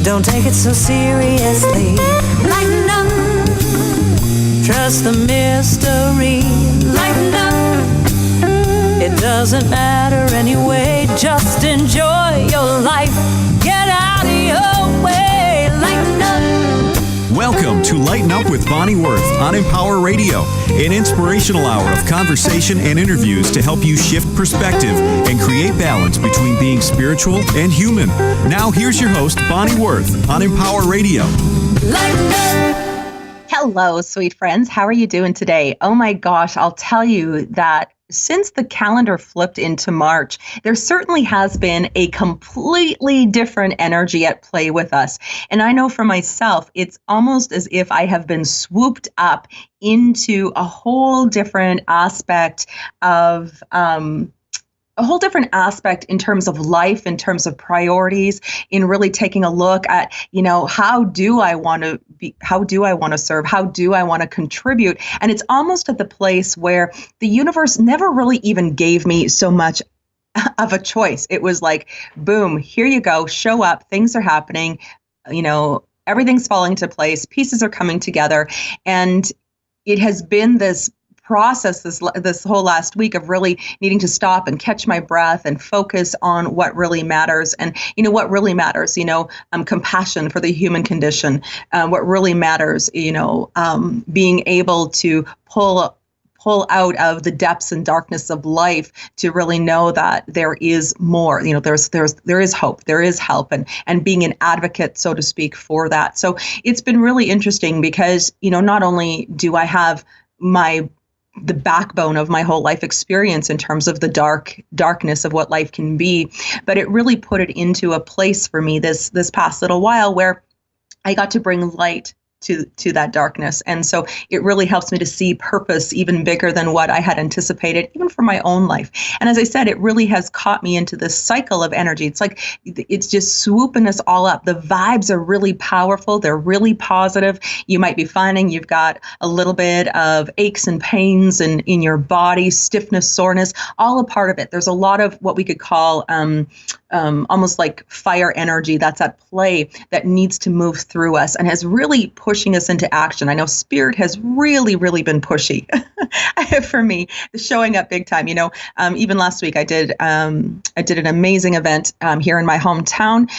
Don't take it so seriously. Lighten up. Trust the mystery. Lighten up. It doesn't matter anyway. Just enjoy your life. Get out of your way. Lighten up. Welcome to Lighten Up with Bonnie Worth on Empower Radio, an inspirational hour of conversation and interviews to help you shift perspective and create balance between being spiritual and human. Now here's your host, Bonnie Worth on Empower Radio. Lighten up. Hello, sweet friends. How are you doing today? Oh my gosh, I'll tell you that since the calendar flipped into March, there certainly has been a completely different energy at play with us. And I know for myself, it's almost as if I have been swooped up into a whole different aspect of in terms of life, in terms of priorities, in really taking a look at, how do I want to be, how do I want to serve, how do I want to contribute? And it's almost at the place where the universe never really even gave me so much of a choice. It was like, boom, here you go, show up, things are happening, everything's falling into place, pieces are coming together. And it has been this process this whole last week of really needing to stop and catch my breath and focus on what really matters. And what really matters, compassion for the human condition. What really matters, being able to pull out of the depths and darkness of life to really know that there is more. There is hope, there is help, and being an advocate, so to speak, for that. So it's been really interesting because not only do I have the backbone of my whole life experience in terms of the darkness of what life can be, but it really put it into a place for me this past little while where I got to bring light to that darkness. And so it really helps me to see purpose even bigger than what I had anticipated, even for my own life. And as I said, it really has caught me into this cycle of energy. It's like, it's just swooping us all up. The vibes are really powerful. They're really positive. You might be finding you've got a little bit of aches and pains in your body, stiffness, soreness, all a part of it. There's a lot of what we could call almost like fire energy that's at play that needs to move through us and has really pushing us into action. I know Spirit has really, really been pushy for me, showing up big time. Even last week I did an amazing event here in my hometown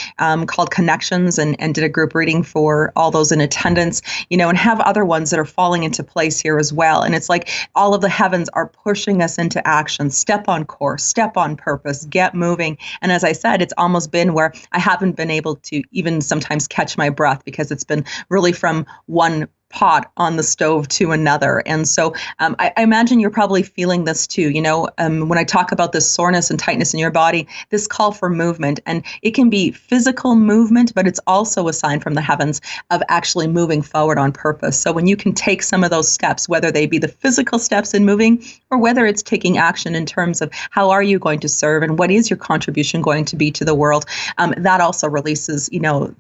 called Connections and did a group reading for all those in attendance, and have other ones that are falling into place here as well. And it's like all of the heavens are pushing us into action. Step on course, step on purpose, get moving. And as I said, it's almost been where I haven't been able to even sometimes catch my breath because it's been really from one pot on the stove to another. And so I imagine you're probably feeling this too. When I talk about this soreness and tightness in your body, this call for movement, and it can be physical movement, but it's also a sign from the heavens of actually moving forward on purpose. So when you can take some of those steps, whether they be the physical steps in moving or whether it's taking action in terms of how are you going to serve and what is your contribution going to be to the world, that also releases,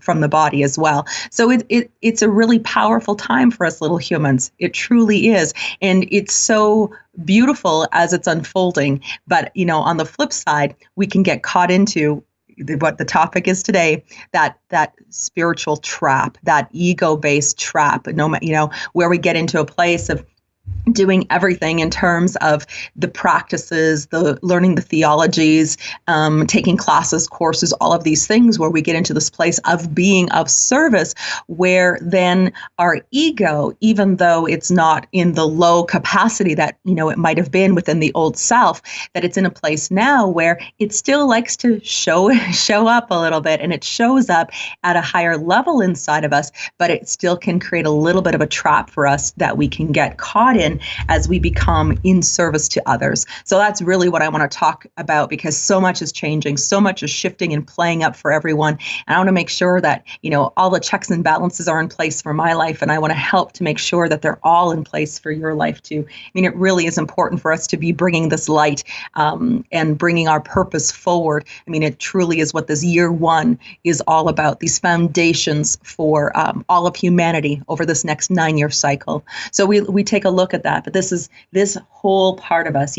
from the body as well. So it's a really powerful time for us little humans. It truly is. And it's so beautiful as it's unfolding. But, on the flip side, we can get caught into what the topic is today, that spiritual trap, that ego-based trap, where we get into a place of doing everything in terms of the practices, the learning the theologies, taking classes, courses, all of these things where we get into this place of being of service, where then our ego, even though it's not in the low capacity that, it might have been within the old self, that it's in a place now where it still likes to show up a little bit, and it shows up at a higher level inside of us, but it still can create a little bit of a trap for us that we can get caught in as we become in service to others. So that's really what I want to talk about, because so much is changing, so much is shifting and playing up for everyone. And I want to make sure that, all the checks and balances are in place for my life. And I want to help to make sure that they're all in place for your life too. I mean, it really is important for us to be bringing this light and bringing our purpose forward. I mean, it truly is what this year one is all about, these foundations for all of humanity over this next 9-year cycle. So we take a look at that. But this whole part of us,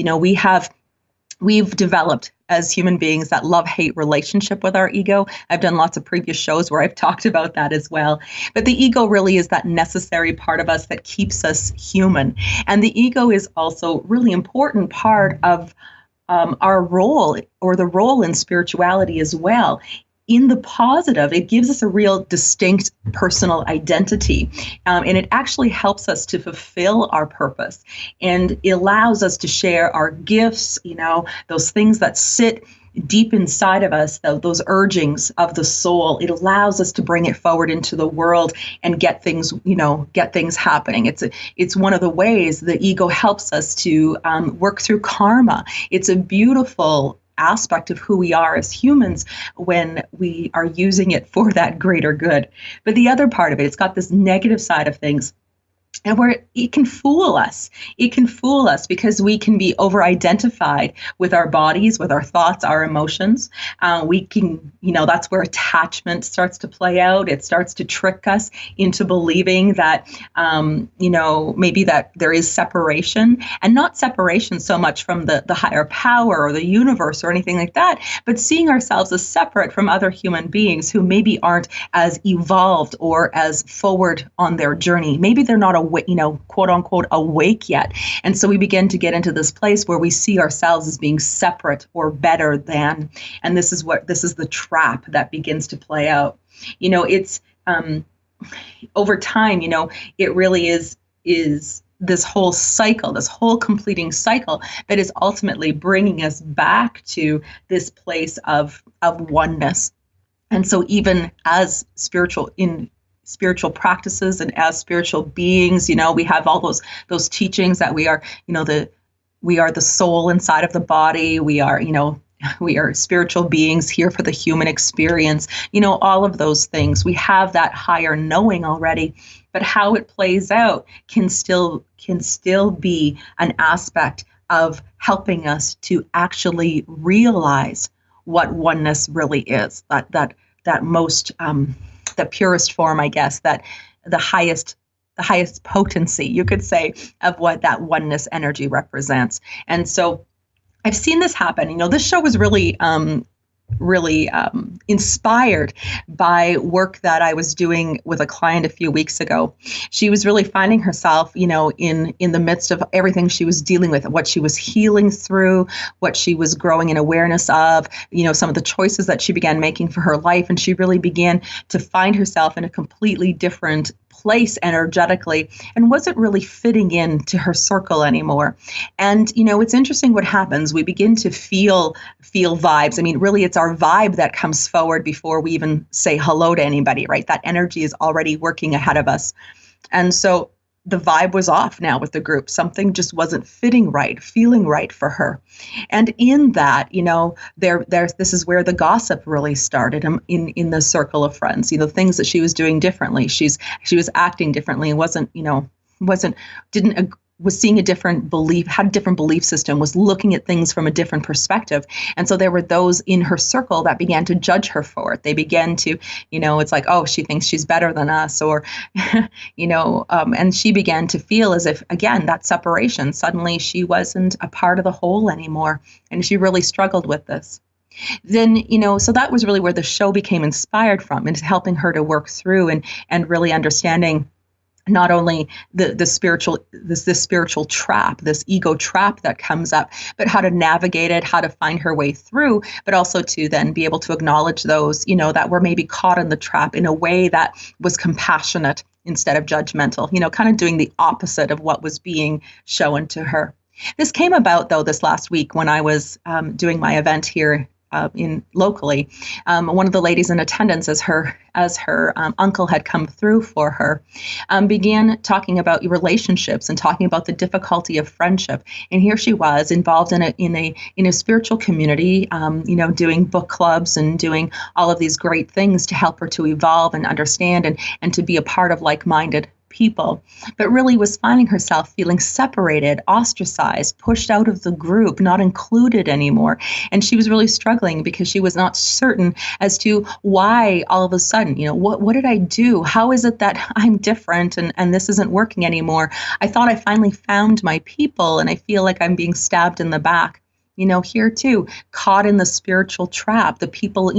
we've developed as human beings, that love-hate relationship with our ego. I've done lots of previous shows where I've talked about that as well. But the ego really is that necessary part of us that keeps us human. And the ego is also really important part of our role, or the role in spirituality as well. In the positive, it gives us a real distinct personal identity, and it actually helps us to fulfill our purpose, and it allows us to share our gifts, those things that sit deep inside of us, those urgings of the soul. It allows us to bring it forward into the world and get things happening. It's one of the ways the ego helps us to work through karma. It's a beautiful aspect of who we are as humans when we are using it for that greater good. But the other part of it, it's got this negative side of things, and where it can fool us. It can fool us because we can be over-identified with our bodies, with our thoughts, our emotions. We can, that's where attachment starts to play out. It starts to trick us into believing that, maybe that there is separation, and not separation so much from the higher power or the universe or anything like that, but seeing ourselves as separate from other human beings who maybe aren't as evolved or as forward on their journey. Maybe they're not quote unquote awake yet. And so we begin to get into this place where we see ourselves as being separate or better than. And this is the trap that begins to play out. It's over time, it really is this whole cycle, this whole completing cycle that is ultimately bringing us back to this place of oneness. And so even as spiritual practices and as spiritual beings, we have all those teachings that we are, we are the soul inside of the body. We are spiritual beings here for the human experience. All of those things. We have that higher knowing already, but how it plays out can still be an aspect of helping us to actually realize what oneness really is. That most the purest form, I guess, that the highest potency, you could say, of what that oneness energy represents. And so I've seen this happen. This show was really inspired by work that I was doing with a client a few weeks ago. She was really finding herself, in the midst of everything she was dealing with, what she was healing through, what she was growing in awareness of, some of the choices that she began making for her life. And she really began to find herself in a completely different place energetically and wasn't really fitting into her circle anymore. And, it's interesting what happens. We begin to feel vibes. I mean, really, it's our vibe that comes forward before we even say hello to anybody, right? That energy is already working ahead of us. And so the vibe was off now with the group. Something just wasn't feeling right for her. And in that, this is where the gossip really started in the circle of friends. Things that she was doing differently. She was acting differently and was seeing a different belief, had a different belief system, was looking at things from a different perspective. And so there were those in her circle that began to judge her for it. They began to, it's like, oh, she thinks she's better than us, or, and she began to feel as if, again, that separation, suddenly she wasn't a part of the whole anymore. And she really struggled with this. Then, so that was really where the show became inspired from, and helping her to work through and really understanding not only this spiritual trap, this ego trap that comes up, but how to navigate it, how to find her way through, but also to then be able to acknowledge those, that were maybe caught in the trap in a way that was compassionate instead of judgmental, kind of doing the opposite of what was being shown to her. This came about, though, this last week when I was doing my event here locally. One of the ladies in attendance, as her uncle had come through for her, began talking about relationships and talking about the difficulty of friendship. And here she was involved in a spiritual community, doing book clubs and doing all of these great things to help her to evolve and understand and to be a part of like-minded people, but really was finding herself feeling separated, ostracized, pushed out of the group, not included anymore. And she was really struggling because she was not certain as to why all of a sudden, what did I do? How is it that I'm different and this isn't working anymore? I thought I finally found my people and I feel like I'm being stabbed in the back. here too, caught in the spiritual trap, the people,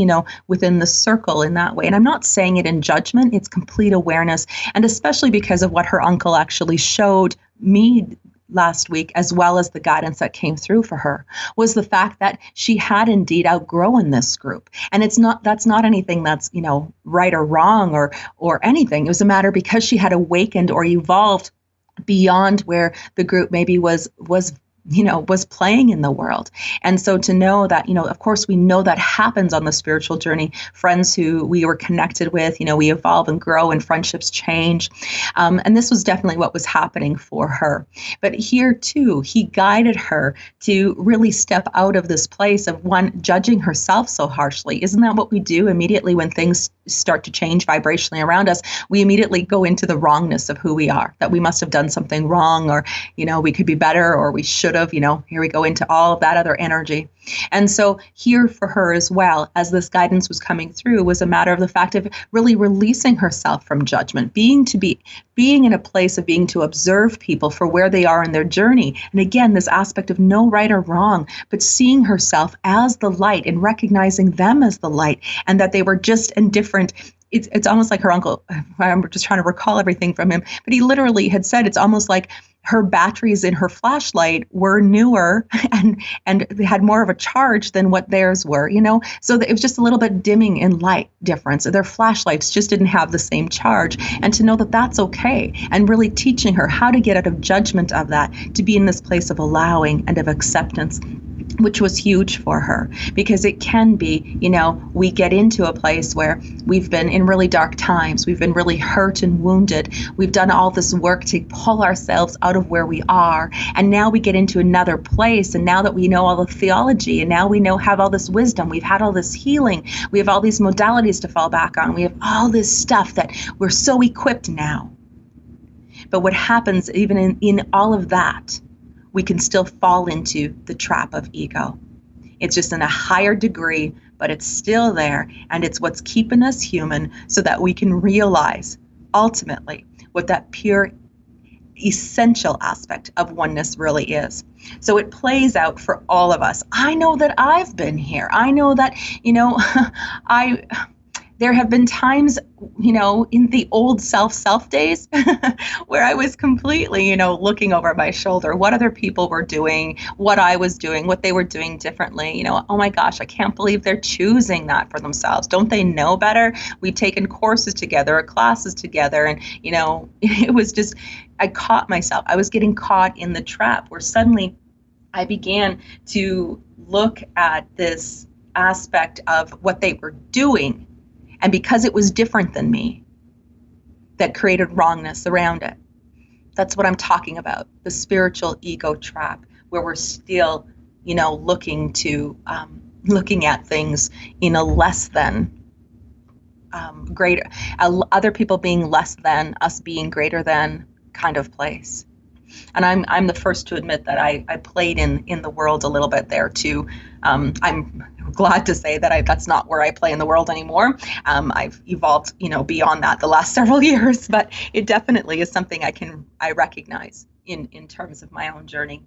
within the circle in that way. And I'm not saying it in judgment, it's complete awareness. And especially because of what her uncle actually showed me last week, as well as the guidance that came through for her, was the fact that she had indeed outgrown this group. And that's not anything that's, right or wrong or anything. It was a matter because she had awakened or evolved beyond where the group maybe was playing in the world. And so to know that, of course, we know that happens on the spiritual journey. Friends who we were connected with, we evolve and grow and friendships change. And this was definitely what was happening for her. But here too, he guided her to really step out of this place of judging herself so harshly. Isn't that what we do immediately when things start to change vibrationally around us? We immediately go into the wrongness of who we are, that we must have done something wrong, or, we could be better, or we should have, here we go into all of that other energy. And so here for her as well, as this guidance was coming through, was a matter of the fact of really releasing herself from judgment, being in a place of being to observe people for where they are in their journey. And again, this aspect of no right or wrong, but seeing herself as the light and recognizing them as the light, and that they were just in different. It's almost like her uncle, I'm just trying to recall everything from him, but he literally had said it's almost like her batteries in her flashlight were newer and they had more of a charge than what theirs were, so it was just a little bit dimming in light difference. Their flashlights just didn't have the same charge, and to know that that's okay, and really teaching her how to get out of judgment of that, to be in this place of allowing and of acceptance, which was huge for her, because it can be, we get into a place where we've been in really dark times, we've been really hurt and wounded, we've done all this work to pull ourselves out of where we are, and now we get into another place, and now that we know all the theology, and now we have all this wisdom, we've had all this healing, we have all these modalities to fall back on, we have all this stuff that we're so equipped now. But what happens even in all of that, we can still fall into the trap of ego. It's just in a higher degree, but it's still there, and it's what's keeping us human, so that we can realize ultimately what that pure essential aspect of oneness really is. So it plays out for all of us. I know that I've been here. I know that, there have been times, in the old self days where I was completely, looking over my shoulder, what other people were doing, what I was doing, what they were doing differently. Oh my gosh, I can't believe they're choosing that for themselves. Don't they know better? We've taken courses together or classes together. And, it was just, I caught myself. I was getting caught in the trap where suddenly I began to look at this aspect of what they were doing. And because it was different than me, that created wrongness around it. That's what I'm talking about, the spiritual ego trap, where we're still, looking at things in a less than greater, other people being less than, us being greater than kind of place. And I'm the first to admit that I played in the world a little bit there too. I'm glad to say that that's not where I play in the world anymore. I've evolved, beyond that the last several years, but it definitely is something I recognize in terms of my own journey.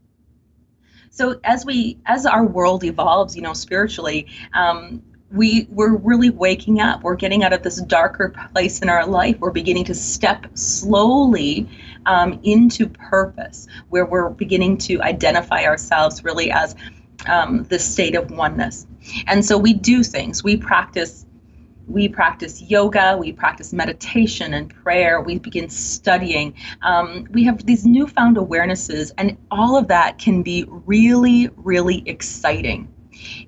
So as our world evolves, spiritually, we're really waking up. We're getting out of this darker place in our life. We're beginning to step slowly into purpose, where we're beginning to identify ourselves really as this state of oneness. And so we do things. We practice yoga, we practice meditation and prayer, we begin studying. We have these newfound awarenesses, and all of that can be really, really exciting.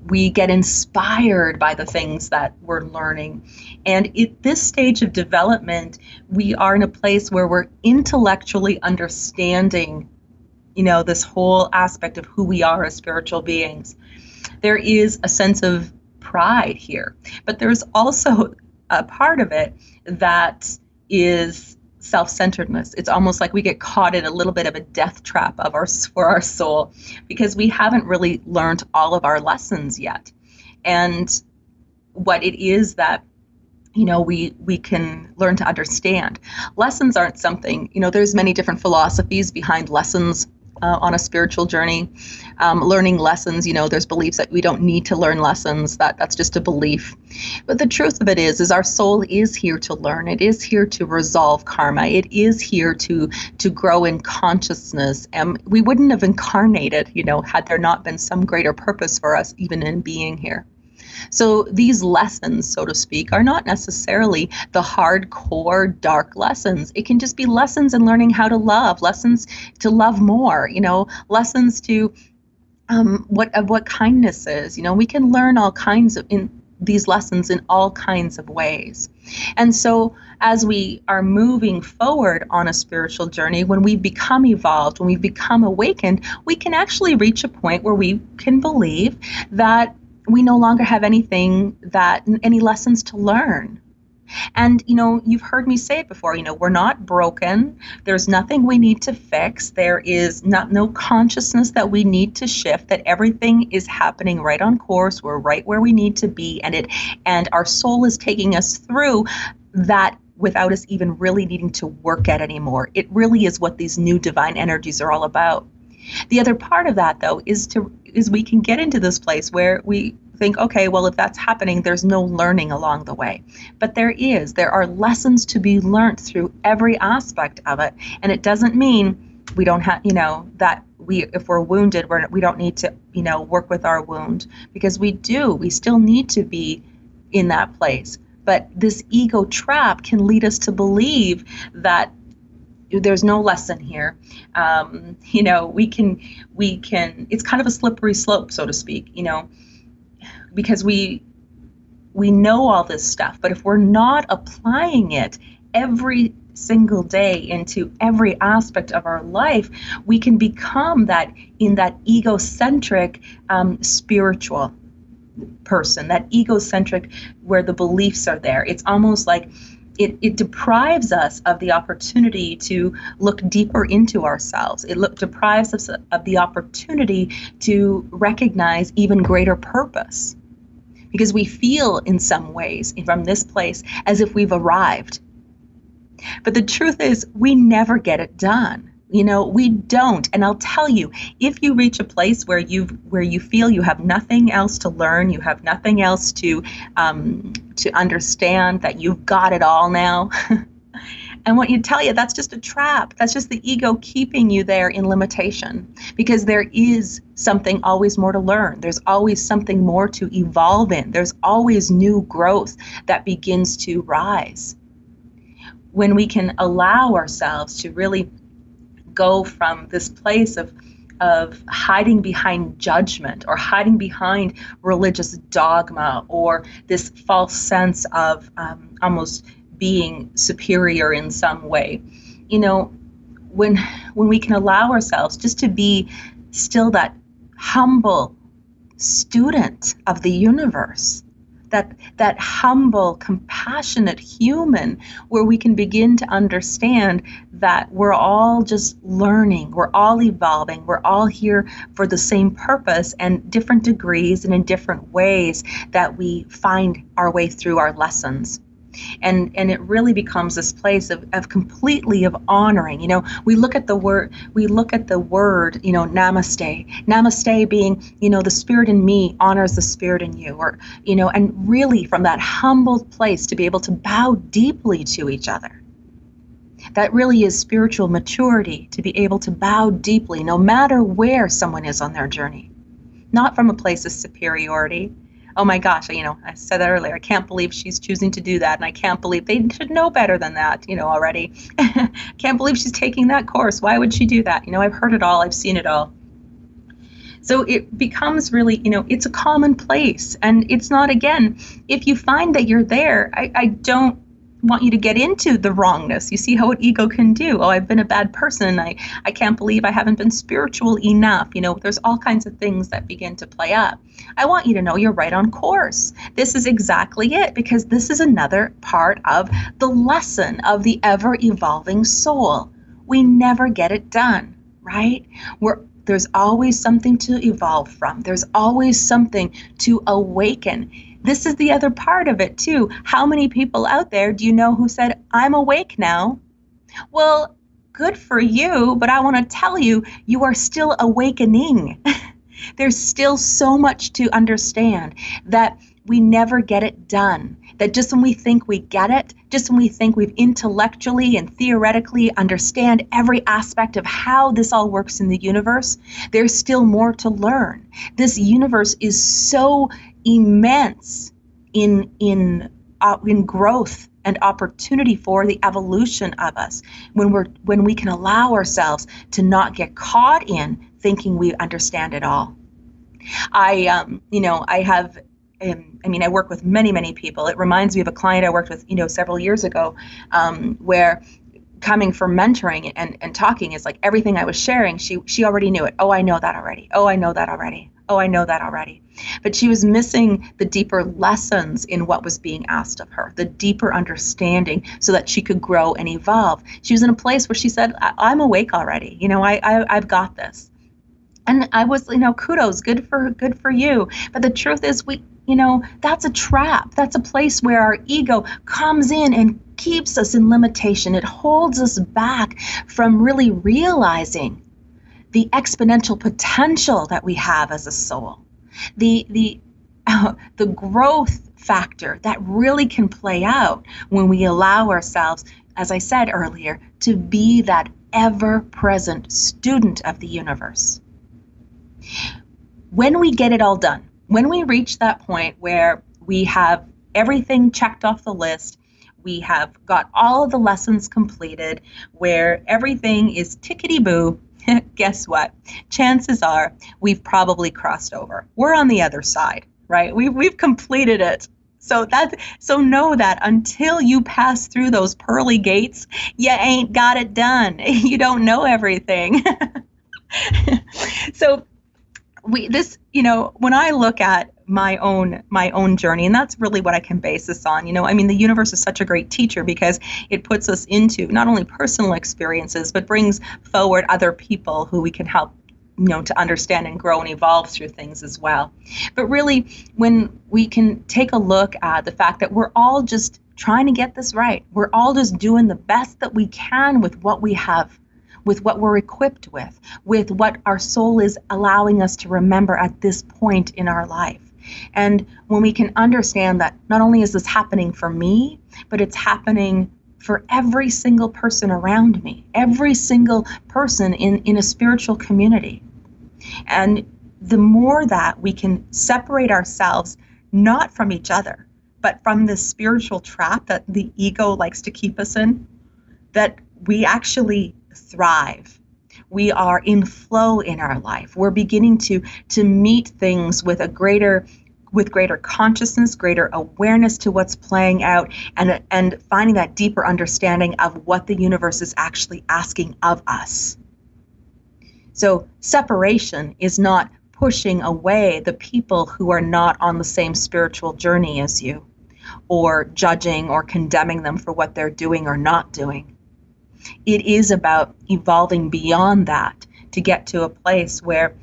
We get inspired by the things that we're learning. And at this stage of development, we are in a place where we're intellectually understanding, this whole aspect of who we are as spiritual beings. There is a sense of pride here, but there's also a part of it that is self-centeredness. It's almost like we get caught in a little bit of a death trap for our soul, because we haven't really learned all of our lessons yet. And what it is that we can learn to understand. Lessons aren't something, there's many different philosophies behind lessons on a spiritual journey, learning lessons. There's beliefs that we don't need to learn lessons. That's just a belief. But the truth of it is our soul is here to learn. It is here to resolve karma. It is here to grow in consciousness. And we wouldn't have incarnated, had there not been some greater purpose for us, even in being here. So these lessons, so to speak, are not necessarily the hardcore dark lessons. It can just be lessons in learning how to love, lessons to love more, lessons to what kindness is. We can learn all kinds of in these lessons in all kinds of ways. And so as we are moving forward on a spiritual journey, when we become evolved, when we become awakened, we can actually reach a point where we can believe that we no longer have any lessons to learn. And, you've heard me say it before, we're not broken. There's nothing we need to fix. There is no consciousness that we need to shift, that everything is happening right on course. We're right where we need to be. And our soul is taking us through that without us even really needing to work at anymore. It really is what these new divine energies are all about. The other part of that, though, is we can get into this place where we think, okay, well, if that's happening, there's no learning along the way. But there are lessons to be learned through every aspect of it. And it doesn't mean we don't have, that if we're wounded, we don't need to, work with our wound, because we still need to be in that place. But this ego trap can lead us to believe that there's no lesson here. We can, it's kind of a slippery slope, so to speak, because we know all this stuff, but if we're not applying it every single day into every aspect of our life, we can become that egocentric spiritual person, that egocentric where the beliefs are there. It's almost like it deprives us of the opportunity to look deeper into ourselves. It deprives us of the opportunity to recognize even greater purpose, because we feel in some ways from this place as if we've arrived. But the truth is, we never get it done. We don't. And I'll tell you, if you reach a place where you feel you have nothing else to learn, you have nothing else to understand, that you've got it all now, I want you to tell you that's just a trap. That's just the ego keeping you there in limitation, because there is something always more to learn. There's always something more to evolve in. There's always new growth that begins to rise. When we can allow ourselves to really go from this place of hiding behind judgment, or hiding behind religious dogma, or this false sense of almost being superior in some way. When we can allow ourselves just to be still that humble student of the universe, that humble, compassionate human, where we can begin to understand that we're all just learning, we're all evolving, we're all here for the same purpose, and different degrees and in different ways that we find our way through our lessons. And it really becomes this place of completely of honoring. We look at the word, namaste. Namaste being, the spirit in me honors the spirit in you, or, and really from that humble place to be able to bow deeply to each other. That really is spiritual maturity, to be able to bow deeply no matter where someone is on their journey, not from a place of superiority. Oh my gosh, I said that earlier. I can't believe she's choosing to do that. And I can't believe they should know better than that, already. Can't believe she's taking that course. Why would she do that? I've heard it all. I've seen it all. So it becomes really, it's a common place. And it's not, again, if you find that you're there, I don't want you to get into the wrongness. You see how what ego can do. Oh, I've been a bad person. I can't believe I haven't been spiritual enough. There's all kinds of things that begin to play up. I want you to know you're right on course. This is exactly it, because this is another part of the lesson of the ever-evolving soul. We never get it done, right? There's always something to evolve from. There's always something to awaken. This is the other part of it, too. How many people out there do you know who said, I'm awake now? Well, good for you, but I want to tell you, you are still awakening. There's still so much to understand, that we never get it done. That just when we think we get it, just when we think we've intellectually and theoretically understand every aspect of how this all works in the universe, there's still more to learn. This universe is so immense in growth and opportunity for the evolution of us, when we can allow ourselves to not get caught in thinking we understand it all. I work with many people. It reminds me of a client I worked with, several years ago, where coming from mentoring and talking is like everything I was sharing, she already knew it. Oh, I know that already. Oh, I know that already. Oh, I know that already. But she was missing the deeper lessons in what was being asked of her, the deeper understanding, so that she could grow and evolve. She was in a place where she said, I'm awake already. I've got this. And I was, kudos, good for you. But the truth is, that's a trap. That's a place where our ego comes in and keeps us in limitation. It holds us back from really realizing the exponential potential that we have as a soul, the growth factor that really can play out when we allow ourselves, as I said earlier, to be that ever-present student of the universe. When we get it all done, when we reach that point where we have everything checked off the list, we have got all of the lessons completed, where everything is tickety-boo, guess what? Chances are we've probably crossed over. We're on the other side, right? We've completed it. So know that until you pass through those pearly gates, you ain't got it done. You don't know everything. So when I look at my own journey, and that's really what I can base this on. The universe is such a great teacher, because it puts us into not only personal experiences, but brings forward other people who we can help, to understand and grow and evolve through things as well. But really, when we can take a look at the fact that we're all just trying to get this right, we're all just doing the best that we can with what we have, with what we're equipped with what our soul is allowing us to remember at this point in our life. And when we can understand that not only is this happening for me, but it's happening for every single person around me, every single person in a spiritual community. And the more that we can separate ourselves, not from each other, but from the spiritual trap that the ego likes to keep us in, that we actually thrive. We are in flow in our life. We're beginning to meet things with greater consciousness, greater awareness to what's playing out, and finding that deeper understanding of what the universe is actually asking of us. So separation is not pushing away the people who are not on the same spiritual journey as you, or judging or condemning them for what they're doing or not doing. It is about evolving beyond that to get to a place where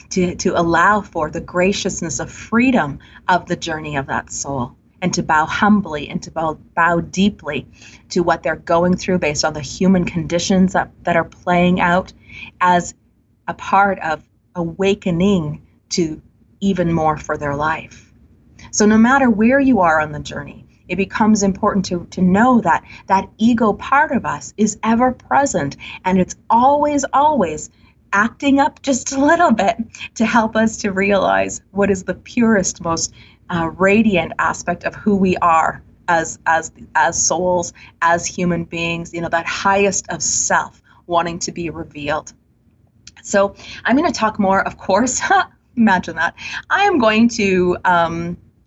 to allow for the graciousness of freedom of the journey of that soul, and to bow humbly and to bow deeply to what they're going through based on the human conditions that are playing out as a part of awakening to even more for their life. So no matter where you are on the journey, it becomes important to know that that ego part of us is ever present, and it's always acting up just a little bit to help us to realize what is the purest, most radiant aspect of who we are as souls, as human beings, that highest of self wanting to be revealed. So I'm going to talk more, of course, imagine that. I am going to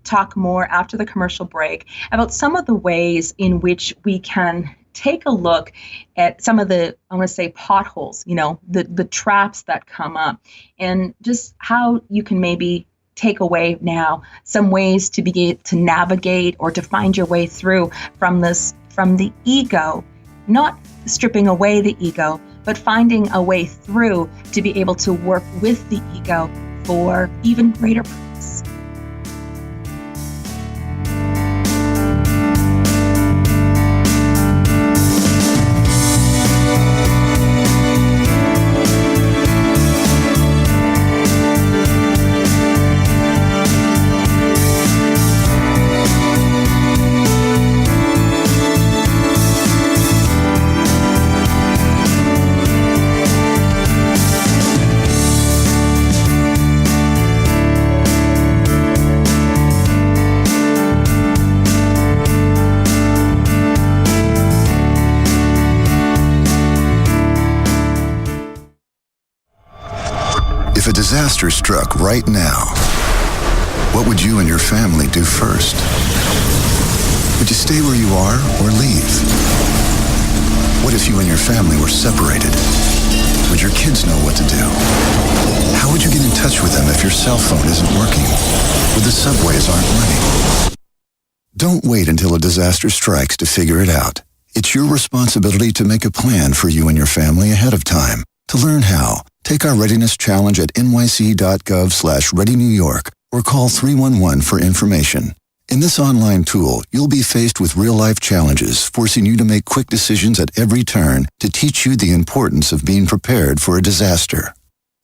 talk more after the commercial break about some of the ways in which we can take a look at some of the, I want to say, potholes, the traps that come up, and just how you can maybe take away now some ways to begin to navigate or to find your way through from the ego, not stripping away the ego, but finding a way through to be able to work with the ego for even greater purpose. disaster struck right now, what would you and your family do first? Would you stay where you are or leave? What if you and your family were separated? Would your kids know what to do? How would you get in touch with them if your cell phone isn't working or the subways aren't running? Don't wait until a disaster strikes to figure it out. It's your responsibility to make a plan for you and your family ahead of time. To learn how, take our readiness challenge at nyc.gov/readynewyork or call 311 for information. In this online tool, you'll be faced with real-life challenges, forcing you to make quick decisions at every turn to teach you the importance of being prepared for a disaster.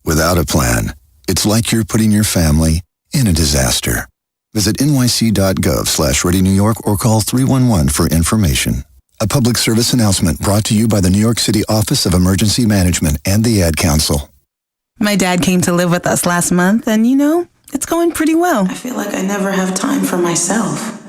Without a plan, it's like you're putting your family in a disaster. Visit nyc.gov/readynewyork or call 311 for information. A public service announcement brought to you by the New York City Office of Emergency Management and the Ad Council. My dad came to live with us last month, and it's going pretty well. I feel like I never have time for myself.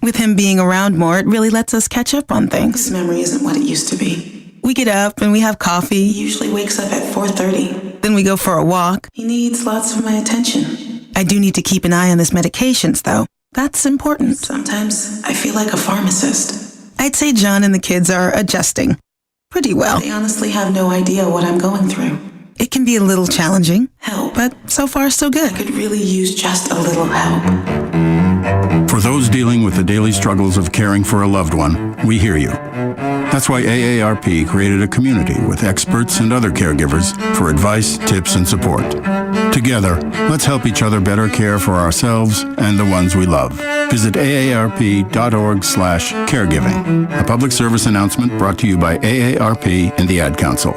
With him being around more, it really lets us catch up on things. His memory isn't what it used to be. We get up and we have coffee. He usually wakes up at 4:30. Then we go for a walk. He needs lots of my attention. I do need to keep an eye on his medications, though. That's important. Sometimes I feel like a pharmacist. I'd say John and the kids are adjusting pretty well. They honestly have no idea what I'm going through. It can be a little challenging, but so far so good. I could really use just a little help. For those dealing with the daily struggles of caring for a loved one, we hear you. That's why AARP created a community with experts and other caregivers for advice, tips, and support. Together, let's help each other better care for ourselves and the ones we love. Visit aarp.org/caregiving. A public service announcement brought to you by AARP and the Ad Council.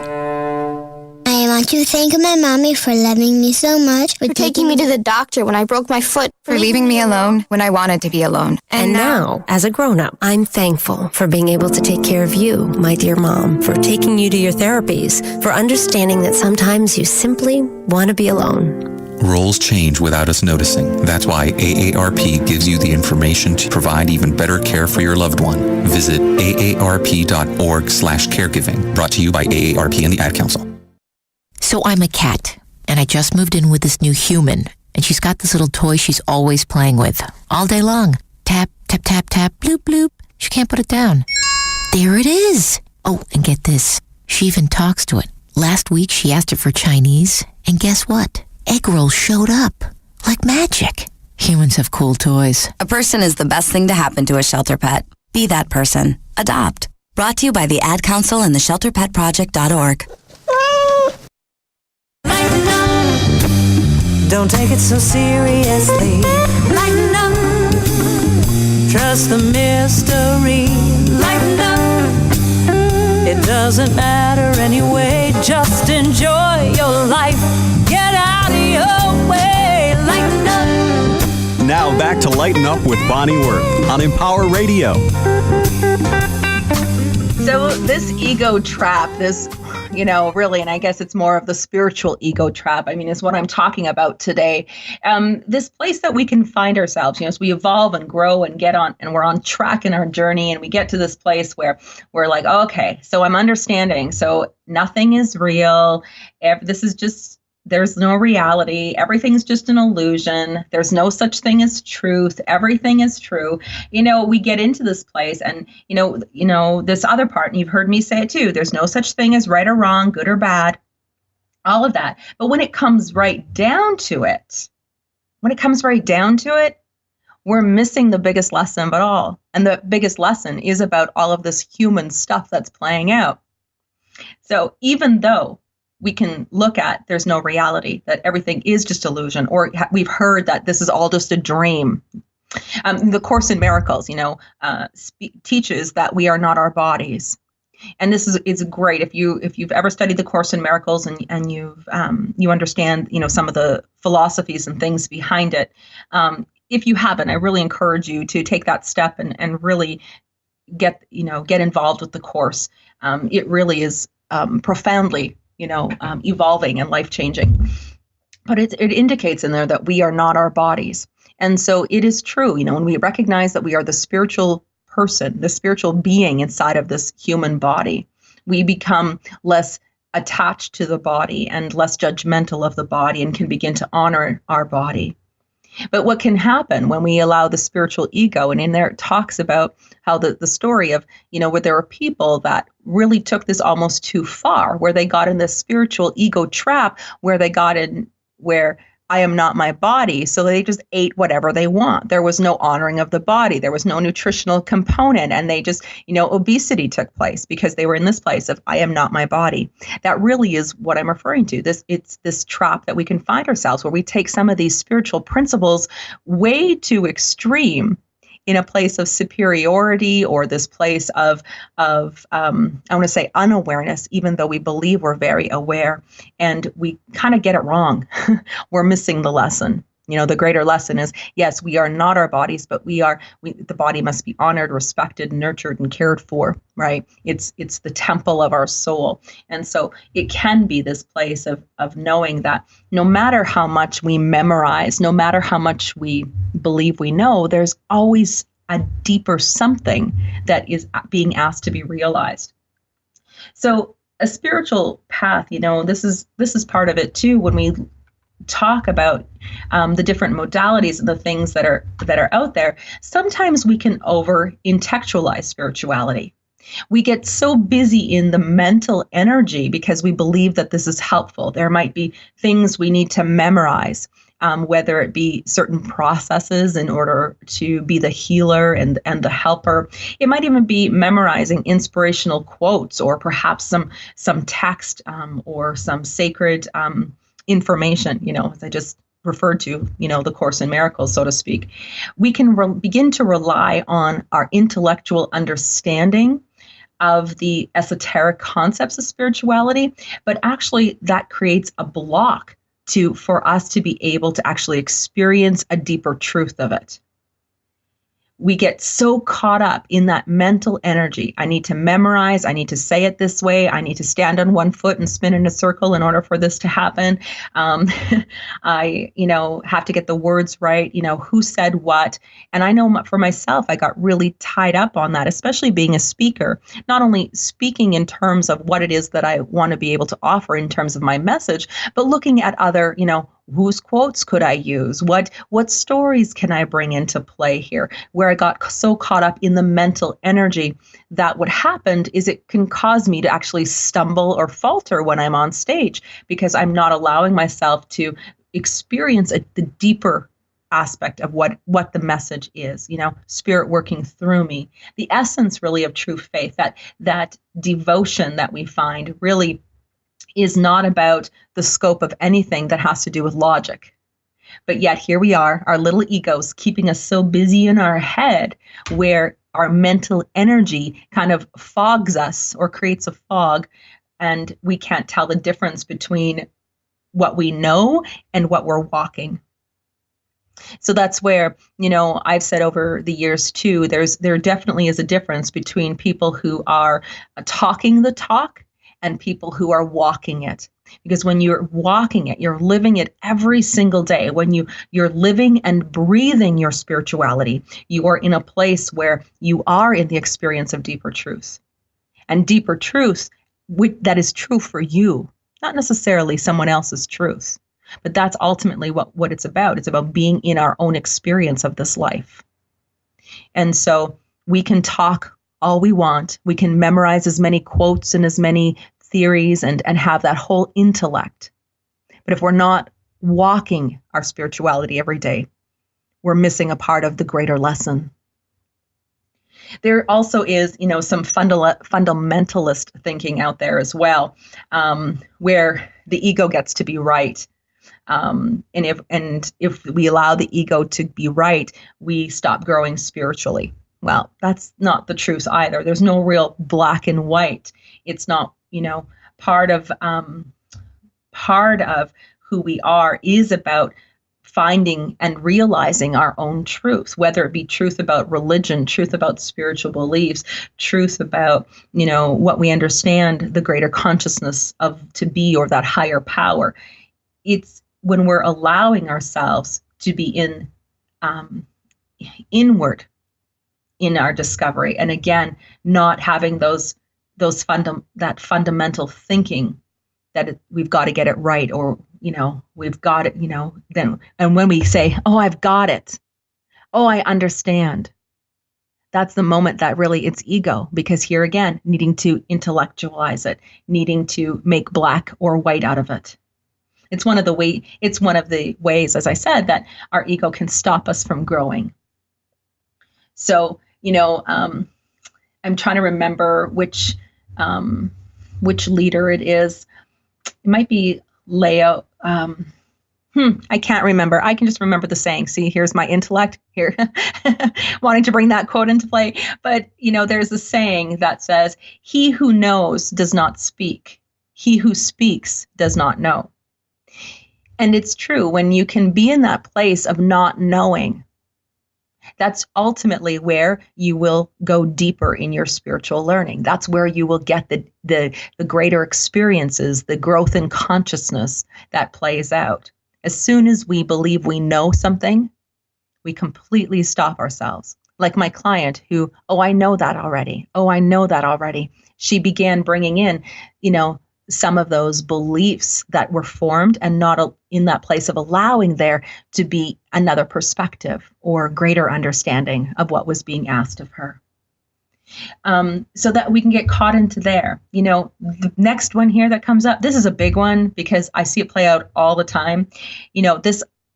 I want to thank my mommy for loving me so much, for taking me to the doctor when I broke my foot, for leaving me alone when I wanted to be alone. And now, as a grown-up, I'm thankful for being able to take care of you, my dear mom, for taking you to your therapies, for understanding that sometimes you simply want to be alone. Roles change without us noticing. That's why AARP gives you the information to provide even better care for your loved one. Visit aarp.org/caregiving. Brought to you by AARP and the Ad Council. So I'm a cat, and I just moved in with this new human, and she's got this little toy she's always playing with, all day long. Tap, tap, tap, tap, bloop, bloop. She can't put it down. There it is. Oh, and get this. She even talks to it. Last week, she asked it for Chinese, and guess what? Egg rolls showed up. Like magic. Humans have cool toys. A person is the best thing to happen to a shelter pet. Be that person. Adopt. Brought to you by the Ad Council and the ShelterPetProject.org. Lighten up. Don't take it so seriously. Lighten up. Trust the mystery. Lighten up. It doesn't matter anyway. Just enjoy your life. Get out of your way. Lighten up. Now back to Lighten Up with Bonnie Worth on Empower Radio. So this ego trap, really, and I guess it's more of the spiritual ego trap, is what I'm talking about today. This place that we can find ourselves, as we evolve and grow and get on, and we're on track in our journey, and we get to this place where we're like, okay, so I'm understanding. So nothing is real. This is just, there's no reality. Everything's just an illusion. There's no such thing as truth. Everything is true. We get into this place and, this other part, and you've heard me say it too, there's no such thing as right or wrong, good or bad, all of that. But when it comes right down to it, we're missing the biggest lesson of it all. And the biggest lesson is about all of this human stuff that's playing out. So even though we can look at there's no reality, that everything is just illusion, or we've heard that this is all just a dream. The Course in Miracles, teaches that we are not our bodies. And this is great if you've ever studied the Course in Miracles and you understand some of the philosophies and things behind it. If you haven't, I really encourage you to take that step and really get involved with the Course. It really is profoundly evolving and life-changing. But it indicates in there that we are not our bodies. And so it is true, when we recognize that we are the spiritual person, the spiritual being inside of this human body, we become less attached to the body and less judgmental of the body and can begin to honor our body. But what can happen when we allow the spiritual ego, and in there it talks about how the story of, where there are people that really took this almost too far, where they got in this spiritual ego trap, where they got in where I am not my body. So they just ate whatever they want. There was no honoring of the body. There was no nutritional component. And they just, obesity took place because they were in this place of I am not my body. That really is what I'm referring to. It's this trap that we can find ourselves where we take some of these spiritual principles way too extreme in a place of superiority or this place of I want to say unawareness, even though we believe we're very aware, and we kind of get it wrong. We're missing the lesson. The greater lesson is, yes, we are not our bodies, but the body must be honored, respected, nurtured, and cared for, right? It's the temple of our soul. And so it can be this place of knowing that no matter how much we memorize, no matter how much we believe we know, there's always a deeper something that is being asked to be realized. So a spiritual path, this is part of it too, when we talk about the different modalities and the things that are out there. Sometimes we can over intellectualize spirituality. We get so busy in the mental energy because we believe that this is helpful. There might be things we need to memorize, whether it be certain processes in order to be the healer and the helper. It might even be memorizing inspirational quotes, or perhaps some text or some sacred information, as I just referred to, the Course in Miracles, so to speak. We can begin to rely on our intellectual understanding of the esoteric concepts of spirituality, but actually that creates a block for us to be able to actually experience a deeper truth of it. We get so caught up in that mental energy. I need to memorize. I need to say it this way. I need to stand on one foot and spin in a circle in order for this to happen. I, have to get the words right. Who said what? And I know for myself, I got really tied up on that, especially being a speaker, not only speaking in terms of what it is that I want to be able to offer in terms of my message, but looking at other, whose quotes could I use? What stories can I bring into play here? Where I got so caught up in the mental energy that what happened is it can cause me to actually stumble or falter when I'm on stage because I'm not allowing myself to experience the deeper aspect of what the message is, spirit working through me. The essence really of true faith, that devotion that we find really is not about the scope of anything that has to do with logic. But yet here we are, our little egos keeping us so busy in our head where our mental energy kind of fogs us or creates a fog, and we can't tell the difference between what we know and what we're walking. So that's where, I've said over the years too, there definitely is a difference between people who are talking the talk and people who are walking it. Because when you're walking it, you're living it every single day. When you're living and breathing your spirituality, you are in a place where you are in the experience of deeper truth. And deeper truth that is true for you, not necessarily someone else's truth. But that's ultimately what it's about. It's about being in our own experience of this life. And so we can talk all we want. We can memorize as many quotes and as many theories and have that whole intellect. But if we're not walking our spirituality every day, we're missing a part of the greater lesson. There also is, some fundamentalist thinking out there as well, where the ego gets to be right. And if we allow the ego to be right, we stop growing spiritually. Well, that's not the truth either. There's no real black and white. It's not, part of who we are is about finding and realizing our own truth, whether it be truth about religion, truth about spiritual beliefs, truth about, what we understand the greater consciousness of to be, or that higher power. It's when we're allowing ourselves to be inward in our discovery, and again, not having that fundamental thinking we've got to get it right, or, we've got it, and when we say, oh, I've got it, oh, I understand, that's the moment that really it's ego, because here again, needing to intellectualize it, needing to make black or white out of it. It's one of the ways, as I said, that our ego can stop us from growing. So, I'm trying to remember which leader it is. It might be Leo. I can't remember. I can just remember the saying. See, here's my intellect here, wanting to bring that quote into play. But, there's a saying that says, he who knows does not speak. He who speaks does not know. And it's true. When you can be in that place of not knowing, that's ultimately where you will go deeper in your spiritual learning. That's where you will get the greater experiences, the growth in consciousness that plays out. As soon as we believe we know something, we completely stop ourselves. Like my client who, I know that already. Oh, I know that already. She began bringing in, some of those beliefs that were formed and not in that place of allowing there to be another perspective or greater understanding of what was being asked of her. So that we can get caught into there. The next one here that comes up, this is a big one because I see it play out all the time.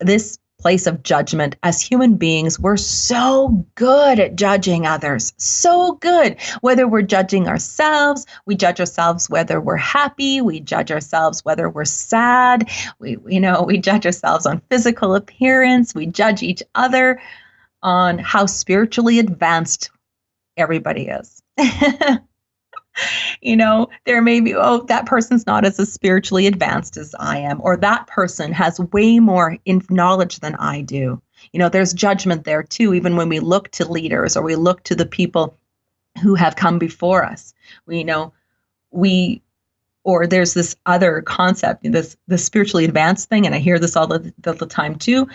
This place of judgment. As human beings, we're so good at judging others. So good. Whether we're judging ourselves, we judge ourselves whether we're happy, we judge ourselves whether we're sad, we judge ourselves on physical appearance, we judge each other on how spiritually advanced everybody is. There may be, that person's not as spiritually advanced as I am, or that person has way more knowledge than I do. There's judgment there too, even when we look to leaders or we look to the people who have come before us. Or there's this other concept, the spiritually advanced thing, and I hear this all the time too.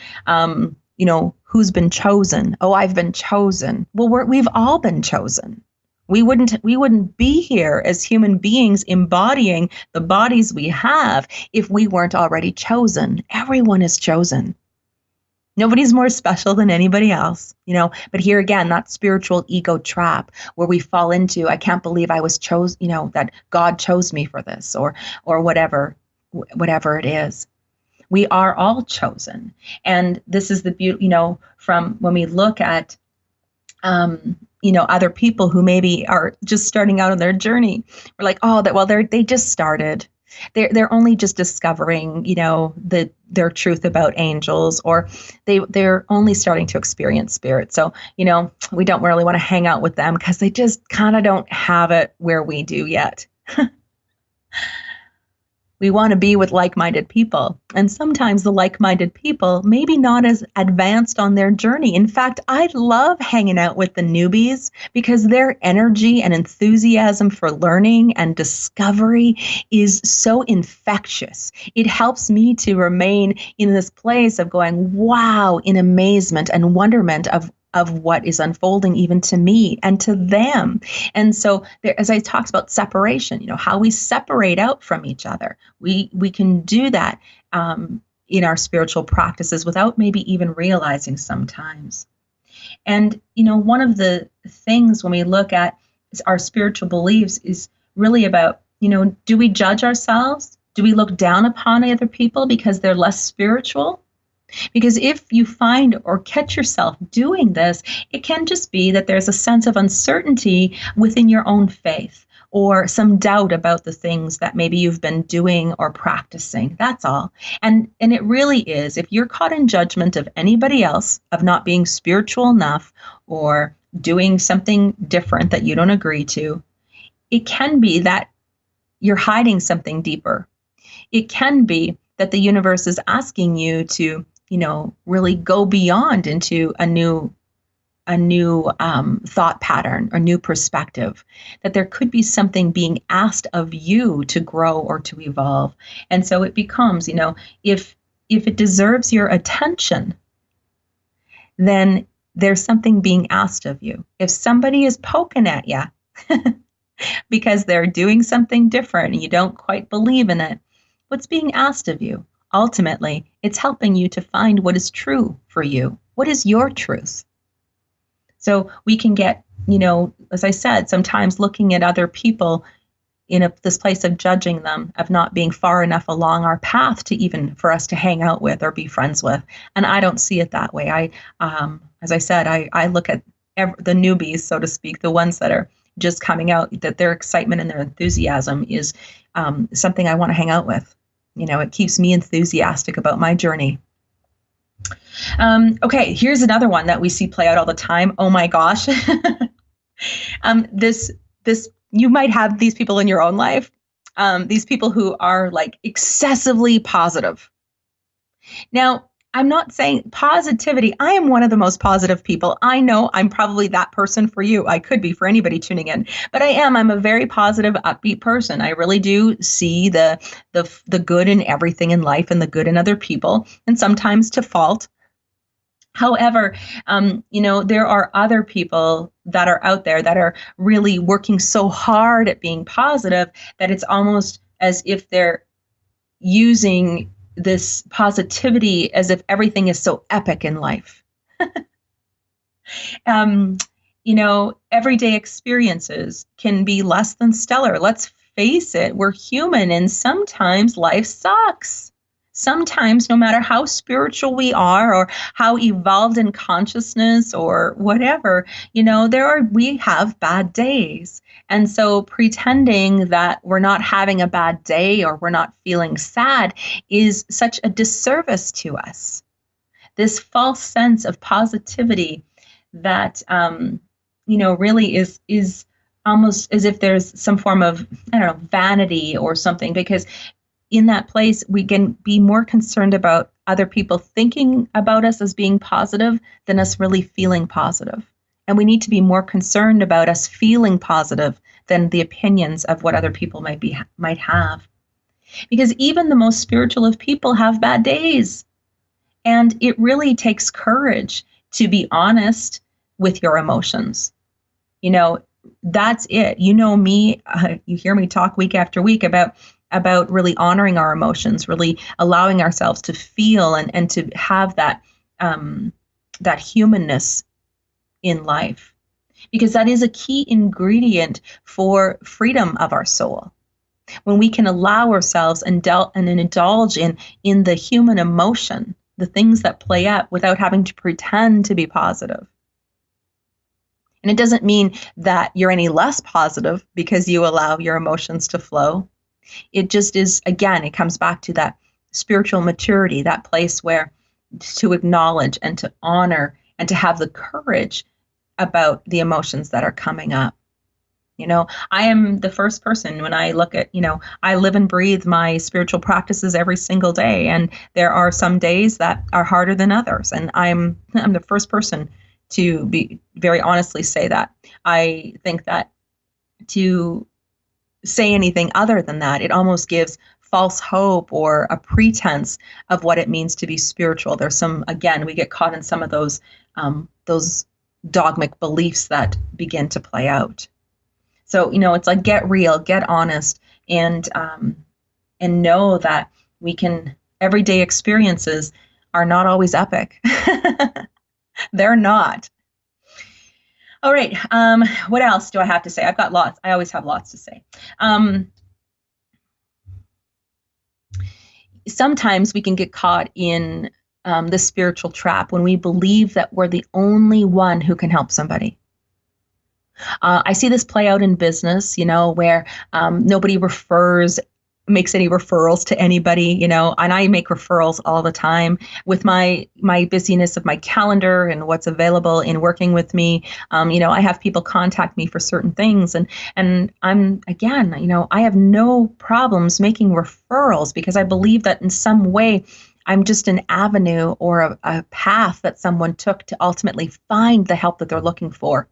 Who's been chosen? Oh, I've been chosen. Well, we've all been chosen. We wouldn't be here as human beings embodying the bodies we have if we weren't already chosen. Everyone is chosen. Nobody's more special than anybody else, but here again, that spiritual ego trap where we fall into, I can't believe I was chosen, that God chose me for this or whatever it is. We are all chosen. And this is the beauty, from when we look at, other people who maybe are just starting out on their journey. We're like, they just started. They're only just discovering, their truth about angels, or they're only starting to experience spirit. So, we don't really want to hang out with them because they just kind of don't have it where we do yet. We want to be with like-minded people. And sometimes the like-minded people maybe not as advanced on their journey. In fact, I love hanging out with the newbies because their energy and enthusiasm for learning and discovery is so infectious. It helps me to remain in this place of going, wow, in amazement and wonderment of what is unfolding even to me and to them. And so there, as I talked about separation, how we separate out from each other, we can do that in our spiritual practices without maybe even realizing sometimes. And, one of the things when we look at our spiritual beliefs is really about, do we judge ourselves? Do we look down upon other people because they're less spiritual? Because if you find or catch yourself doing this, it can just be that there's a sense of uncertainty within your own faith or some doubt about the things that maybe you've been doing or practicing. That's all. And it really is, if you're caught in judgment of anybody else, of not being spiritual enough or doing something different that you don't agree to, it can be that you're hiding something deeper. It can be that the universe is asking you to really go beyond into a new thought pattern or new perspective, that there could be something being asked of you to grow or to evolve. And so it becomes, if it deserves your attention, then there's something being asked of you. If somebody is poking at you because they're doing something different and you don't quite believe in it, what's being asked of you. Ultimately, it's helping you to find what is true for you. What is your truth? So we can get, as I said, sometimes looking at other people in this place of judging them, of not being far enough along our path to even for us to hang out with or be friends with. And I don't see it that way. As I said, I look at the newbies, so to speak, the ones that are just coming out, that their excitement and their enthusiasm is something I want to hang out with. It keeps me enthusiastic about my journey. Okay, here's another one that we see play out all the time. Oh my gosh. This you might have these people in your own life, these people who are like excessively positive. Now, I'm not saying positivity. I am one of the most positive people. I know I'm probably that person for you. I could be for anybody tuning in, but I'm a very positive, upbeat person. I really do see the good in everything in life and the good in other people, and sometimes to fault. However, there are other people that are out there that are really working so hard at being positive that it's almost as if they're using this positivity as if everything is so epic in life. Everyday experiences can be less than stellar. Let's face it, we're human, and sometimes life sucks. Sometimes, no matter how spiritual we are or how evolved in consciousness or whatever, we have bad days. And so pretending that we're not having a bad day or we're not feeling sad is such a disservice to us. This false sense of positivity that, really is almost as if there's some form of, vanity or something, because in that place, we can be more concerned about other people thinking about us as being positive than us really feeling positive. And we need to be more concerned about us feeling positive than the opinions of what other people might have. Because even the most spiritual of people have bad days. And it really takes courage to be honest with your emotions. That's it. Me, you hear me talk week after week about really honoring our emotions, really allowing ourselves to feel and to have that humanness in life, because that is a key ingredient for freedom of our soul. When we can allow ourselves and indulge in the human emotion, the things that play out without having to pretend to be positive. And it doesn't mean that you're any less positive because you allow your emotions to flow. It just is, again, it comes back to that spiritual maturity, that place where to acknowledge and to honor and to have the courage about the emotions that are coming up. I am the first person when I look at, I live and breathe my spiritual practices every single day. And there are some days that are harder than others. And I'm the first person to be very honestly say that. I think that to say anything other than that, it almost gives false hope or a pretense of what it means to be spiritual. There's some, again, we get caught in some of those dogmatic beliefs that begin to play out. So, it's like, get real, get honest, and know that everyday experiences are not always epic. They're not. All right. What else do I have to say? I've got lots. I always have lots to say. Sometimes we can get caught in the spiritual trap when we believe that we're the only one who can help somebody. I see this play out in business, where nobody makes any referrals to anybody, and I make referrals all the time with my busyness of my calendar and what's available in working with me. I have people contact me for certain things, and I'm, again, I have no problems making referrals because I believe that in some way I'm just an avenue or a path that someone took to ultimately find the help that they're looking for.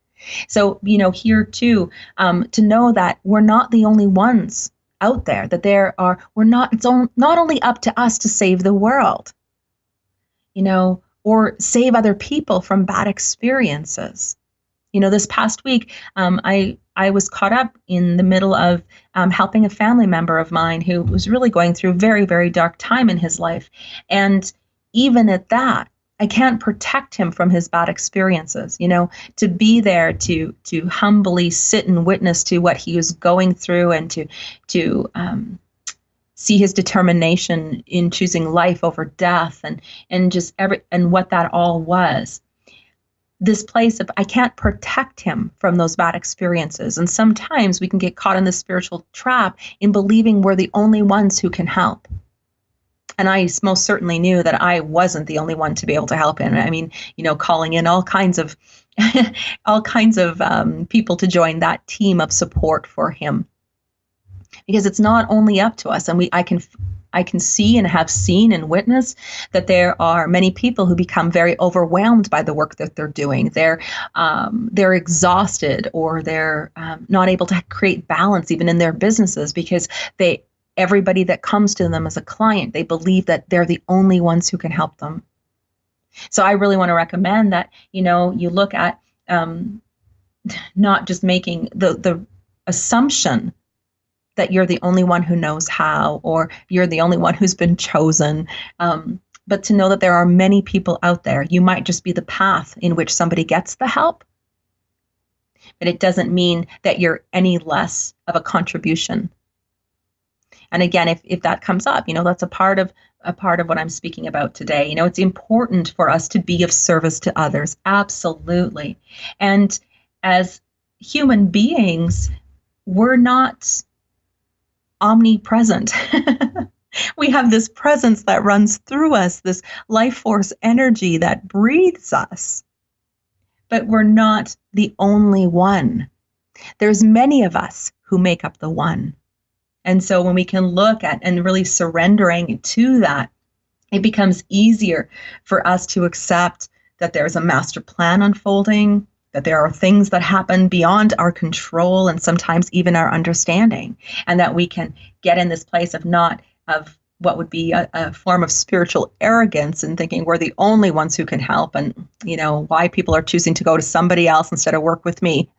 So, here too, to know that we're not the only ones out there, that it's not only up to us to save the world, or save other people from bad experiences. This past week, I I was caught up in the middle of helping a family member of mine who was really going through a very, very dark time in his life. And even at that, I can't protect him from his bad experiences, to be there to humbly sit and witness to what he was going through, and to see his determination in choosing life over death, and just and what that all was. This place of, I can't protect him from those bad experiences. And sometimes we can get caught in this spiritual trap in believing we're the only ones who can help. And I most certainly knew that I wasn't the only one to be able to help him. I mean, calling in all kinds of people to join that team of support for him, because it's not only up to us. And I can see and have seen and witnessed that there are many people who become very overwhelmed by the work that they're doing. They're exhausted, or they're not able to create balance even in their businesses, because everybody that comes to them as a client, they believe that they're the only ones who can help them. So I really want to recommend that, you look at not just making the assumption that you're the only one who knows how, or you're the only one who's been chosen, but to know that there are many people out there. You might just be the path in which somebody gets the help, but it doesn't mean that you're any less of a contribution. And again, if that comes up, that's a part of what I'm speaking about today. It's important for us to be of service to others. Absolutely. And as human beings, we're not omnipresent. We have this presence that runs through us, this life force energy that breathes us. But we're not the only one. There's many of us who make up the one. And so when we can look at and really surrendering to that, it becomes easier for us to accept that there's a master plan unfolding, that there are things that happen beyond our control and sometimes even our understanding, and that we can get in this place of what would be a form of spiritual arrogance and thinking we're the only ones who can help, and why people are choosing to go to somebody else instead of work with me.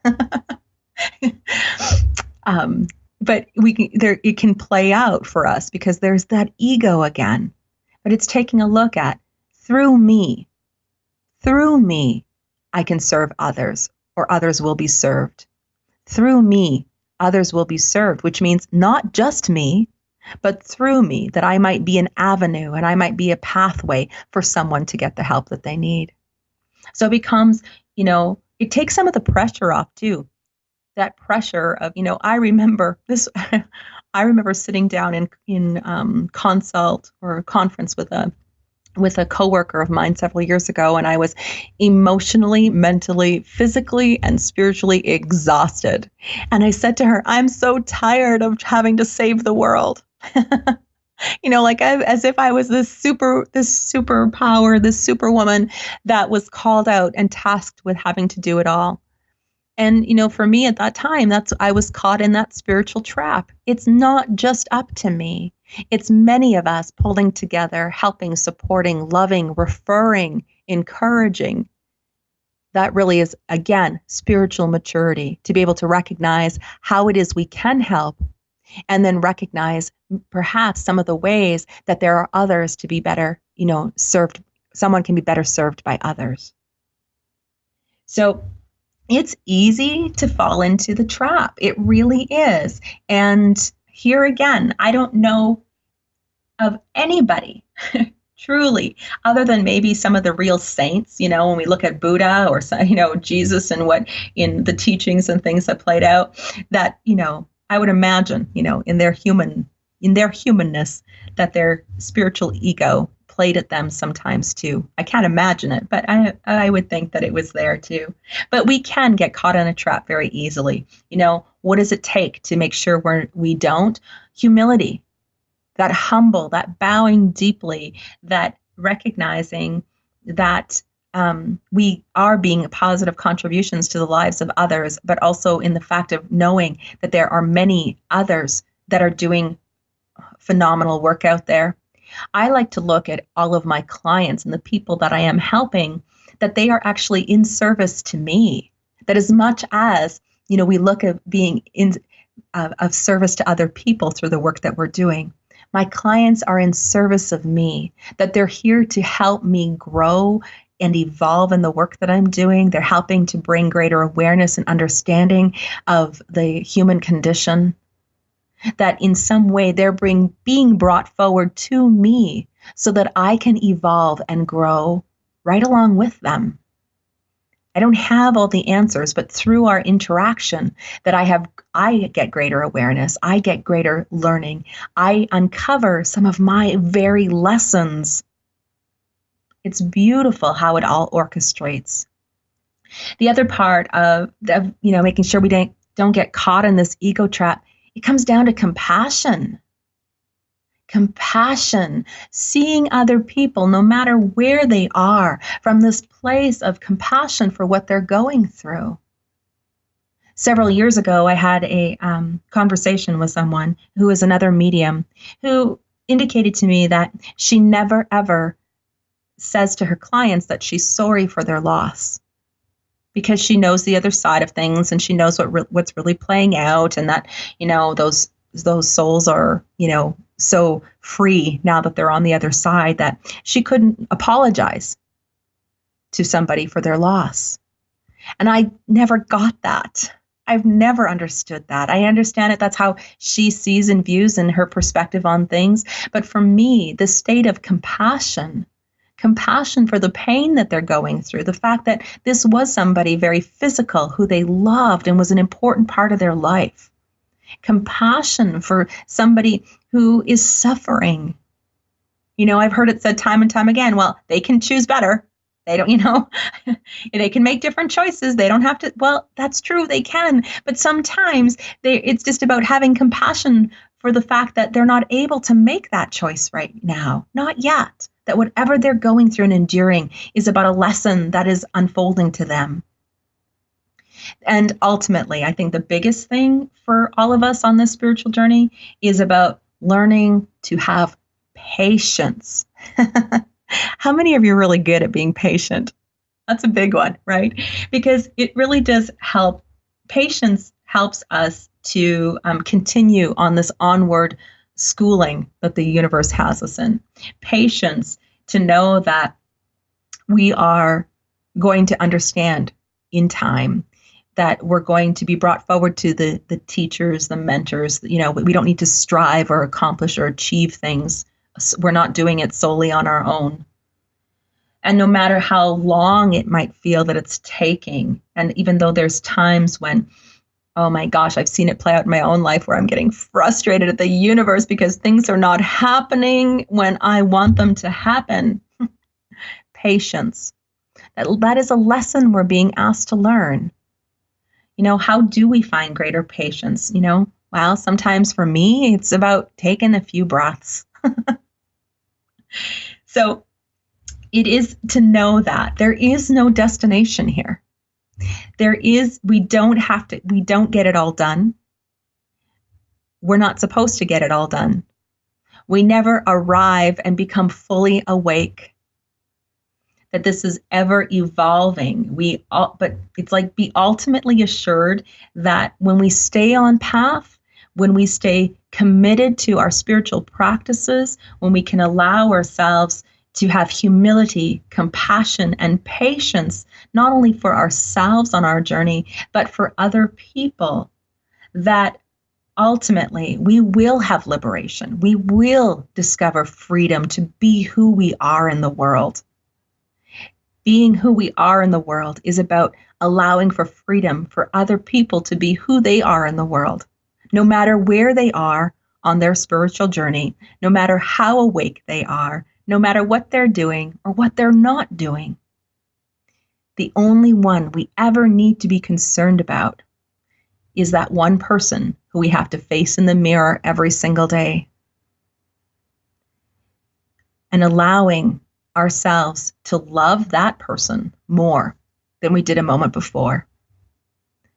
But it can play out for us because there's that ego again. But it's taking a look at, through me, I can serve others, or others will be served. Through me, others will be served, which means not just me, but through me, that I might be an avenue and I might be a pathway for someone to get the help that they need. So it becomes, it takes some of the pressure off too. That pressure of, I remember sitting down in consult or conference with a coworker of mine several years ago, and I was emotionally, mentally, physically, and spiritually exhausted. And I said to her, I'm so tired of having to save the world. As if I was this superpower, this superwoman that was called out and tasked with having to do it all. And, for me at that time, I was caught in that spiritual trap. It's not just up to me. It's many of us pulling together, helping, supporting, loving, referring, encouraging. That really is, again, spiritual maturity, to be able to recognize how it is we can help, and then recognize perhaps some of the ways that there are others to be better, served. Someone can be better served by others. So it's easy to fall into the trap. It really is. And here again, I don't know of anybody truly, other than maybe some of the real saints, when we look at Buddha or, Jesus and what in the teachings and things that played out, that, I would imagine, in their humanness, that their spiritual ego played at them sometimes too. I can't imagine it, but I would think that it was there too. But we can get caught in a trap very easily. What does it take to make sure we don't? Humility, that humble, that bowing deeply, that recognizing that we are being positive contributions to the lives of others, but also in the fact of knowing that there are many others that are doing phenomenal work out there. I like to look at all of my clients and the people that I am helping, that they are actually in service to me. That as much as, we look at being of service to other people through the work that we're doing. My clients are in service of me, that they're here to help me grow and evolve in the work that I'm doing. They're helping to bring greater awareness and understanding of the human condition, that in some way they're being brought forward to me so that I can evolve and grow right along with them. I don't have all the answers, but through our interaction I get greater awareness. I get greater learning. I uncover some of my very lessons. It's beautiful how it all orchestrates. The other part of making sure we don't get caught in this ego trap, it comes down to compassion. Compassion, seeing other people, no matter where they are, from this place of compassion for what they're going through. Several years ago, I had a conversation with someone who is another medium who indicated to me that she never, ever says to her clients that she's sorry for their loss, because she knows the other side of things and she knows what's really playing out, and that, those souls are, so free now that they're on the other side, that she couldn't apologize to somebody for their loss. And I never got that. I've never understood that. I understand it. That's how she sees and views and her perspective on things. But for me, the state of compassion for the pain that they're going through, the fact that this was somebody very physical who they loved and was an important part of their life. Compassion for somebody who is suffering. I've heard it said time and time again, well, they can choose better. They don't, they can make different choices. They don't have to. Well, that's true. They can. But sometimes it's just about having compassion for the fact that they're not able to make that choice right now. Not yet. That whatever they're going through and enduring is about a lesson that is unfolding to them. And ultimately, I think the biggest thing for all of us on this spiritual journey is about learning to have patience. How many of you are really good at being patient? That's a big one, right? Because it really does help. Patience helps us to continue on this onward schooling that the universe has us in. Patience to know that we are going to understand in time, that we're going to be brought forward to the teachers, the mentors. We don't need to strive or accomplish or achieve things. We're not doing it solely on our own. And no matter how long it might feel that it's taking, and even though there's times when, oh my gosh, I've seen it play out in my own life where I'm getting frustrated at the universe because things are not happening when I want them to happen. Patience. That is a lesson we're being asked to learn. How do we find greater patience? Well, sometimes for me, it's about taking a few breaths. So it is to know that there is no destination here. We don't get it all done. We're not supposed to get it all done. We never arrive and become fully awake. That this is ever evolving. But it's like be ultimately assured that when we stay on path, when we stay committed to our spiritual practices, when we can allow ourselves to have humility, compassion, and patience, not only for ourselves on our journey, but for other people, that ultimately we will have liberation. We will discover freedom to be who we are in the world. Being who we are in the world is about allowing for freedom for other people to be who they are in the world, no matter where they are on their spiritual journey, no matter how awake they are, no matter what they're doing or what they're not doing. The only one we ever need to be concerned about is that one person who we have to face in the mirror every single day. And allowing ourselves to love that person more than we did a moment before.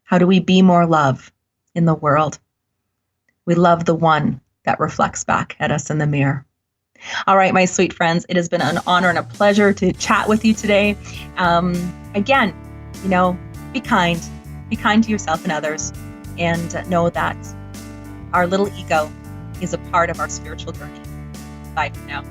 How do we be more love in the world? We love the one that reflects back at us in the mirror. All right, my sweet friends, it has been an honor and a pleasure to chat with you today. Again, be kind, be kind to yourself and others, and know that our little ego is a part of our spiritual journey. Bye for now.